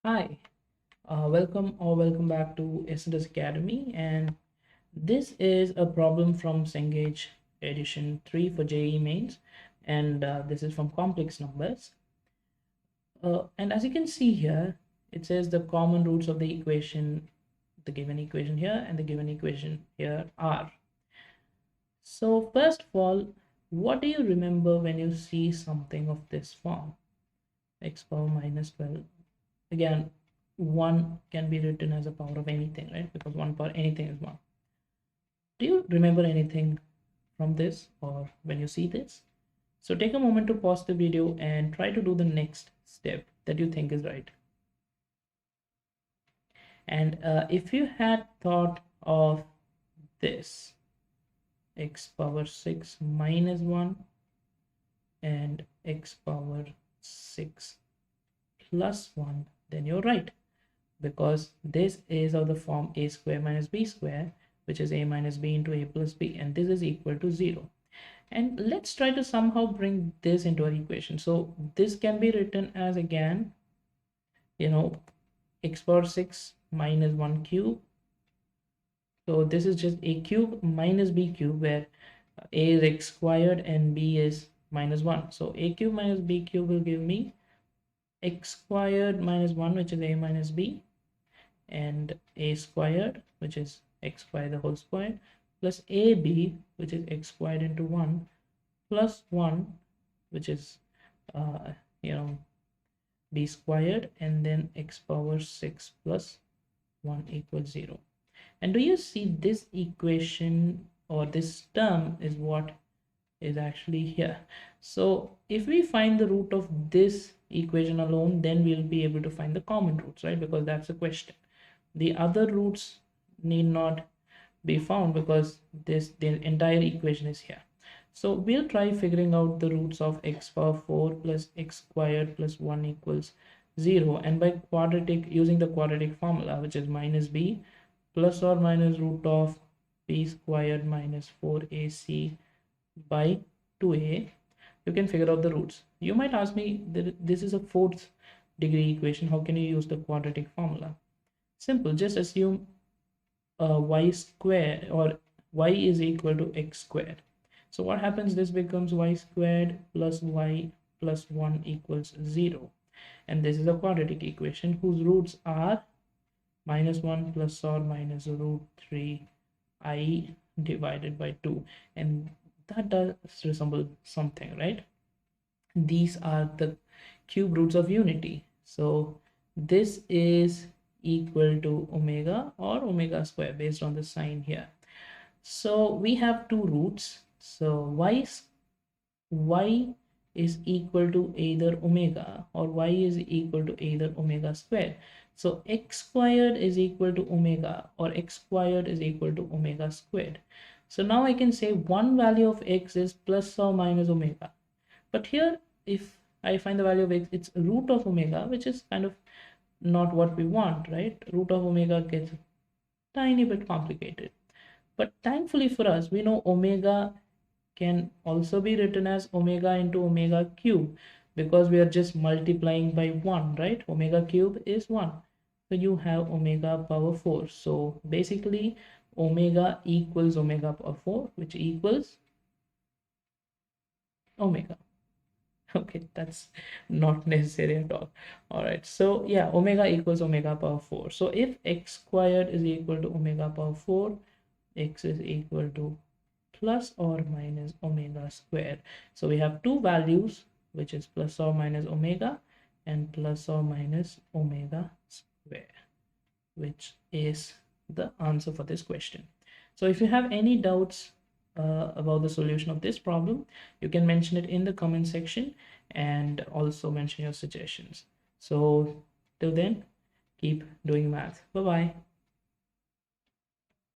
Hi, welcome back to SNDS Academy, and this is a problem from CENGAGE edition 3 for JEE mains, and this is from complex numbers. And as you can see here, it says the common roots of the equation, the given equation here and the given equation here are. So first of all, what do you remember when you see something of this form? X power minus 12. Again, 1 can be written as a power of anything, right? Because 1 power anything is 1. Do you remember anything from this or when you see this? So take a moment to pause the video and try to do the next step that you think is right. And if you had thought of this, x power 6 minus 1 and x power 6 plus 1, then you're right, because this is of the form a square minus b square, which is a minus b into a plus b, and this is equal to 0. And let's try to somehow bring this into our equation. So this can be written as, again, x power 6 minus 1 cube. So this is just a cube minus b cube, where a is x squared and b is minus 1. So a cube minus b cube will give me x squared minus 1, which is a minus b, and a squared, which is x squared the whole square, plus ab, which is x squared into 1, plus 1, which is uh, b squared, and then x power 6 plus 1 equals 0. And do you see this equation, or this term is what is actually here? So if we find the root of this equation alone, then we'll be able to find the common roots, right? Because that's the question. The other roots need not be found because the entire equation is here. So we'll try figuring out the roots of x power 4 plus x squared plus 1 equals 0, and by using the quadratic formula, which is minus b plus or minus root of b squared minus 4ac by 2a, you can figure out the roots. You might ask me, this is a fourth degree equation, how can you use the quadratic formula? Simple, just assume y square, or y is equal to x squared. So what happens, this becomes y squared plus y plus 1 equals 0, and this is a quadratic equation whose roots are minus 1 plus or minus root 3 I divided by 2, and that does resemble something, right? These are the cube roots of unity. So this is equal to omega or omega square based on the sign here. So we have two roots. So y is equal to either omega, or y is equal to either omega squared. So x squared is equal to omega, or x squared is equal to omega squared. So now I can say one value of x is plus or minus omega. But here, if I find the value of x, it's root of omega, which is kind of not what we want, right? Root of omega gets tiny bit complicated. But thankfully for us, we know omega can also be written as omega into omega cube, because we are just multiplying by 1, right? Omega cube is 1. So you have omega power 4. So basically, omega equals omega power 4, which equals omega. Okay, that's not necessary at all. All right, so yeah, omega equals omega power 4. So if x squared is equal to omega power 4, x is equal to plus or minus omega squared. So we have two values, which is plus or minus omega and plus or minus omega square, which is the answer for this question. So if you have any doubts about the solution of this problem, you can mention it in the comment section, and also mention your suggestions. So till then, keep doing math. Bye bye.